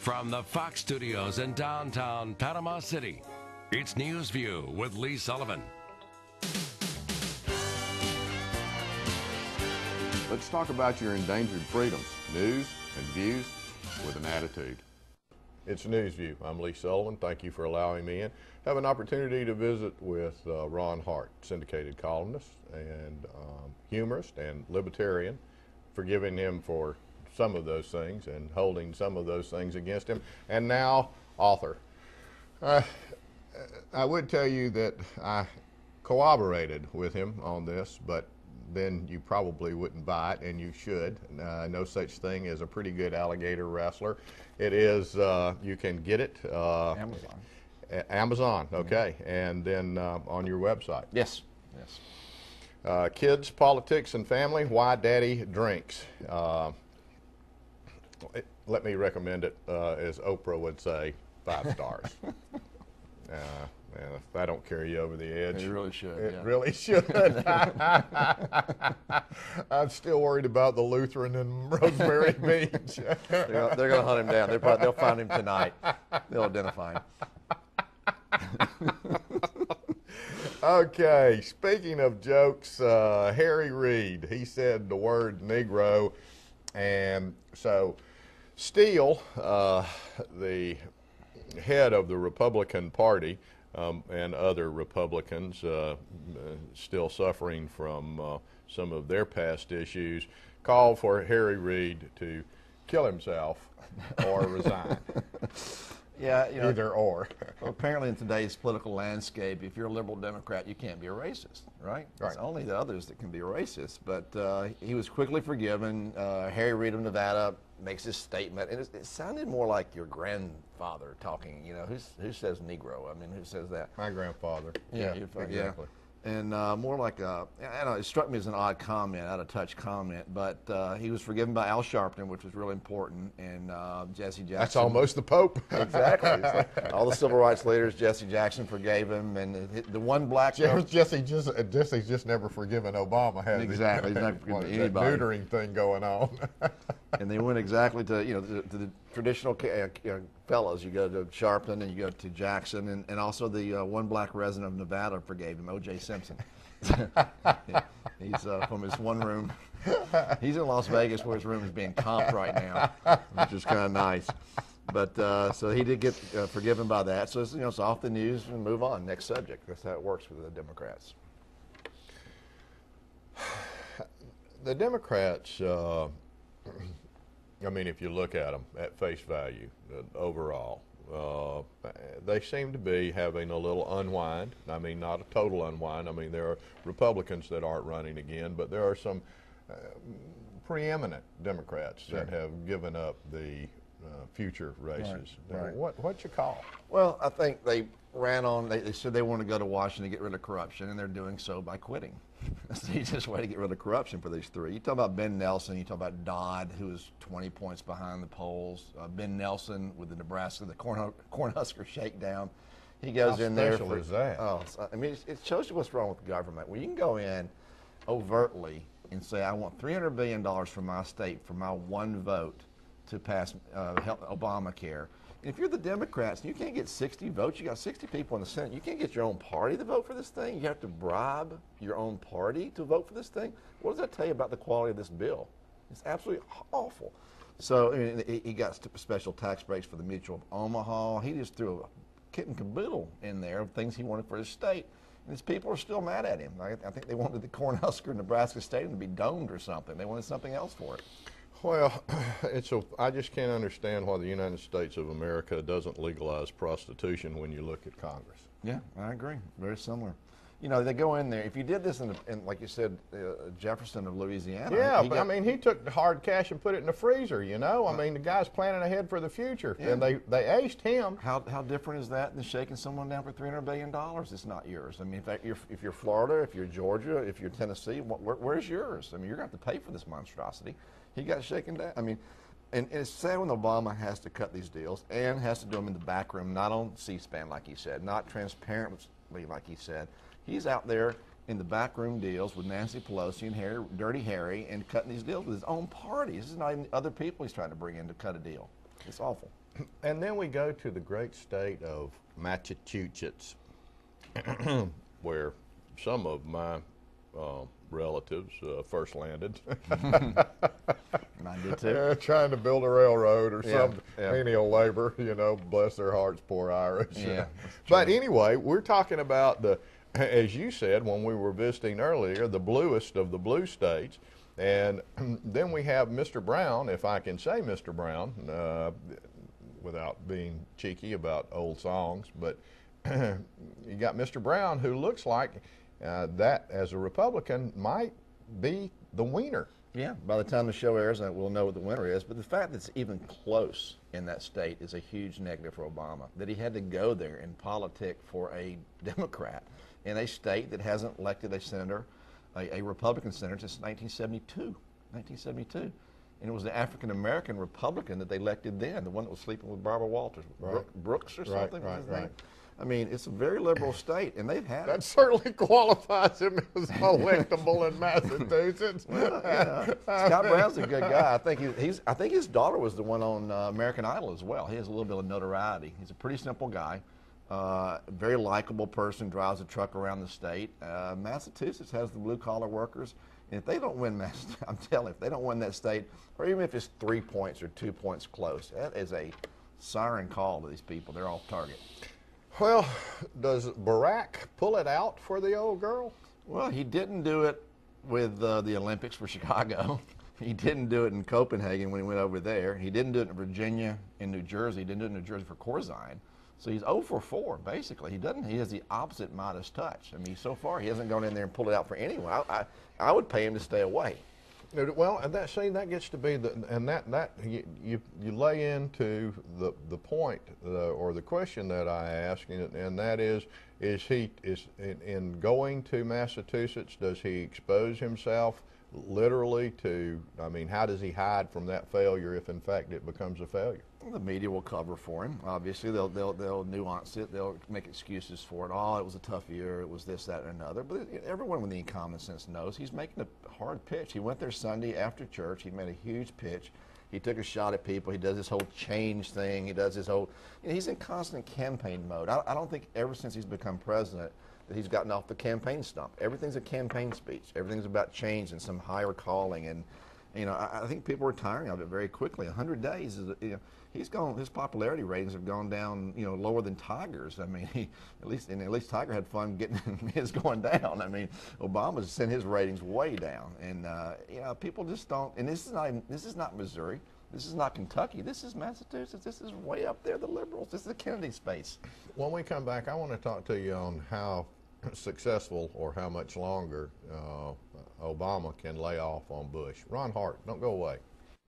From the Fox Studios in downtown Panama City, it's News View with Lee Sullivan. Let's talk about your endangered freedoms. News and views with an attitude. It's News View. I'm Lee Sullivan. Thank you for allowing me in. Have an opportunity to visit with Ron Hart, syndicated columnist and humorist and libertarian, forgiving him for some of those things and holding some of those things against him, and now author. I would tell you that I cooperated with him on this, but then you probably wouldn't buy it, and you should. No such thing as a pretty good alligator wrestler. It is, you can get it. Amazon. Amazon, okay. And then on your website. Yes, yes. Kids, Politics, and Family, Why Daddy Drinks. Let me recommend it, as Oprah would say, 5 stars. And if I don't carry you over the edge. You really should. It really should. I'm still worried about the Lutheran in Rosemary Beach. They're going to hunt him down. They'll find him tonight. They'll identify him. Okay, speaking of jokes, Harry Reid, he said the word Negro, and so Steele, the head of the Republican Party, and other Republicans still suffering from some of their past issues, called for Harry Reid to kill himself or resign. Yeah, you know, either or. Well, apparently in today's political landscape, if you're a liberal Democrat, you can't be a racist, right? Right. It's only the others that can be racist. But he was quickly forgiven. Harry Reid of Nevada makes this statement, and it sounded more like your grandfather talking. You know, who says Negro? I mean, who says that? My grandfather. Yeah, exactly. Yeah. And more like I don't know, it struck me as an odd comment, out of touch comment, but he was forgiven by Al Sharpton, which was really important, and Jesse Jackson. That's almost the Pope. Exactly. It's like all the civil rights leaders, Jesse Jackson forgave him, and the one black. Jesse's just never forgiven Obama, has he? Exactly. He's not forgiven anybody. That neutering thing going on. And they went exactly to to the traditional fellows. You go to Sharpton and you go to Jackson, and also the one black resident of Nevada forgave him, O.J. Simpson. He's from his one room. He's in Las Vegas where his room is being comped right now, which is kind of nice. But so he did get forgiven by that. So it's off the news and move on. Next subject. That's how it works with the Democrats. The Democrats, I mean, if you look at them at face value, overall, they seem to be having a little unwind. I mean, not a total unwind. I mean, there are Republicans that aren't running again, but there are some preeminent Democrats that have given up the future races. Right. What's your call? Well, I think they ran on, they said they want to go to Washington to get rid of corruption, and they're doing so by quitting. That's the easiest way to get rid of corruption for these three. You talk about Ben Nelson, you talk about Dodd, who is 20 points behind the polls. Ben Nelson with the Nebraska, the Cornhusker shakedown. He goes in there. How special is that? Oh, I mean, it shows you what's wrong with government. Well, you can go in overtly and say, I want $300 billion from my state for my one vote to pass Obamacare. And if you're the Democrats and you can't get 60 votes, you got 60 people in the Senate, you can't get your own party to vote for this thing. You have to bribe your own party to vote for this thing. What does that tell you about the quality of this bill? It's absolutely awful. So I mean, he got special tax breaks for the Mutual of Omaha. He just threw a kit and caboodle in there of things he wanted for his state. And his people are still mad at him. I think they wanted the Cornhusker Nebraska Stadium to be domed or something. They wanted something else for it. Well, I just can't understand why the United States of America doesn't legalize prostitution when you look at Congress. Yeah, I agree. Very similar. You know, they go in there. If you did this in like you said, Jefferson of Louisiana. Yeah, but I mean, he took the hard cash and put it in the freezer, you know? I mean, the guy's planning ahead for the future, and they aced him. How different is that than shaking someone down for $300 billion? It's not yours. I mean, if you're Florida, if you're Georgia, if you're Tennessee, where's yours? I mean, you're going to have to pay for this monstrosity. He got shaken down. I mean, and it's sad when Obama has to cut these deals and has to do them in the back room, not on C-SPAN, like he said, not transparently, like he said. He's out there in the backroom deals with Nancy Pelosi and Dirty Harry and cutting these deals with his own party. This is not even other people he's trying to bring in to cut a deal. It's awful. And then we go to the great state of Massachusetts, where some of my relatives first landed. Mine did too. Trying to build a railroad or some yeah. menial labor, bless their hearts, poor Irish. Yeah, But anyway, we're talking about as you said when we were visiting earlier, the bluest of the blue states. And then we have Mr. Brown, if I can say Mr. Brown, without being cheeky about old songs, but you got Mr. Brown, who looks like that, as a Republican, might be the winner. Yeah, by the time the show airs, we'll know what the winner is. But the fact that it's even close in that state is a huge negative for Obama, that he had to go there and politic for a Democrat in a state that hasn't elected a senator, a Republican senator, since 1972. And it was the African-American Republican that they elected then, the one that was sleeping with Barbara Walters, Right. Brooks or something. Right. I mean, it's a very liberal state, and they've had That certainly qualifies him as electable in Massachusetts. Scott Brown's a good guy. I think his daughter was the one on American Idol as well. He has a little bit of notoriety. He's a pretty simple guy, very likable person, drives a truck around the state. Massachusetts has the blue-collar workers. And if they don't win I'm telling you, if they don't win that state, or even if it's 3 points or 2 points close, that is a siren call to these people. They're off target. Well, does Barack pull it out for the old girl? Well, he didn't do it with the Olympics for Chicago. He didn't do it in Copenhagen when he went over there. He didn't do it in Virginia, in New Jersey. He didn't do it in New Jersey for Corzine. So he's 0 for 4, basically. He has the opposite Midas touch. I mean, so far he hasn't gone in there and pulled it out for anyone. I would pay him to stay away. Well, and that gets to be you lay into the point or the question that I ask, and that is he in going to Massachusetts, does he expose himself literally to? I mean, how does he hide from that failure if in fact it becomes a failure? The media will cover for him. Obviously, they'll nuance it. They'll make excuses for it. Oh, it was a tough year. It was this, that, and another. But everyone with any common sense knows he's making a hard pitch. He went there Sunday after church. He made a huge pitch. He took a shot at people. He does this whole change thing. He does his whole. He's in constant campaign mode. I don't think ever since he's become president that he's gotten off the campaign stump. Everything's a campaign speech. Everything's about change and some higher calling. And I think people are tiring of it very quickly. 100 days is he's gone. His popularity ratings have gone down, lower than Tiger's. I mean, at least Tiger had fun getting his going down. I mean, Obama's sent his ratings way down, and people just don't. And this is not Missouri. This is not Kentucky. This is Massachusetts. This is way up there. The liberals. This is the Kennedy space. When we come back, I want to talk to you on how successful or how much longer Obama can lay off on Bush. Ron Hart, don't go away.